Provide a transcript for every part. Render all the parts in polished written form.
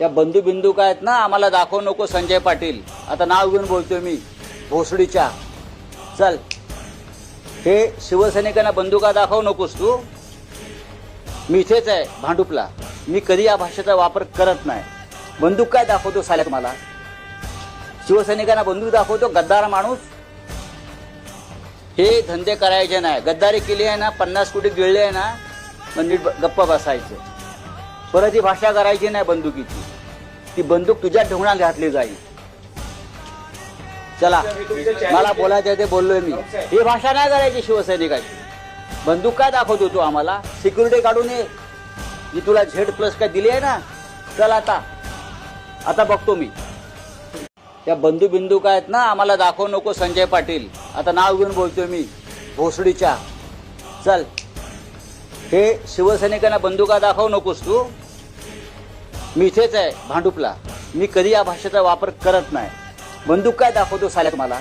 त्या बंधू बिंदू काय आहेत ना, आम्हाला दाखवू नको संजय पाटील. आता नाव घेऊन बोलतोय मी, भोसडीच्या. चल, हे शिवसैनिकांना बंदुका दाखवू नकोस तू. मी इथेच आहे भांडुपला. मी कधी या भाषेचा वापर करत नाही. बंदूक काय दाखवतो साल्यात मला? शिवसैनिकांना बंदूक दाखवतो, गद्दार माणूस. हे धंदे करायचे नाही. गद्दारी केली आहे ना, 50 कोटी गिळले आहे ना, मग नीट गप्प बसायचं. परत ही भाषा करायची नाही बंदुकीची. ती बंदूक तुझ्या ढोंगणात घातली जाईल. चला, मला बोलायचं ते बोललोय मी. ही भाषा नाही करायची शिवसैनिकाची. बंदूक काय दाखवतो तू आम्हाला? सिक्युरिटी काढून ये. जी तुला Z+ काय दिली आहे ना, चल आता बघतो मी. त्या बंधू बिंदू काय आहेत ना, आम्हाला दाखवू नको संजय पाटील. आता नाव घेऊन बोलतोय मी, भोसडीच्या. चल, हे शिवसैनिकांना बंदुका दाखवू नकोस तू. मी इथेच आहे भांडुपला. मी कधी या भाषेचा वापर करत नाही. बंदूक काय दाखवतो साल्यात मला?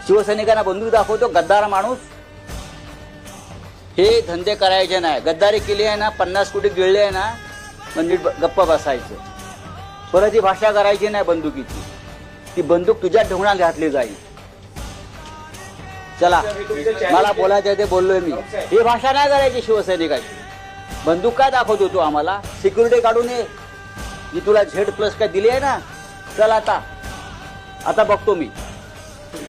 शिवसैनिकांना बंदूक दाखवतो, गद्दार माणूस. हे धंदे करायचे नाही. गद्दारी केली आहे ना, 50 कोटी गिळले आहे ना, मग नीट गप्प बसायचं. परत ही भाषा करायची नाही बंदुकीची. ती बंदूक तुझ्या ढोंगणात घातली जाईल. चला, मला बोलायचं ते बोललोय मी. ही भाषा नाही करायची शिवसैनिकाची. बंदूक काय दाखवतो तू आम्हाला? सिक्युरिटी काढून ये. जी तुला Z+ काय दिली आहे ना, चल आता बघतो मी.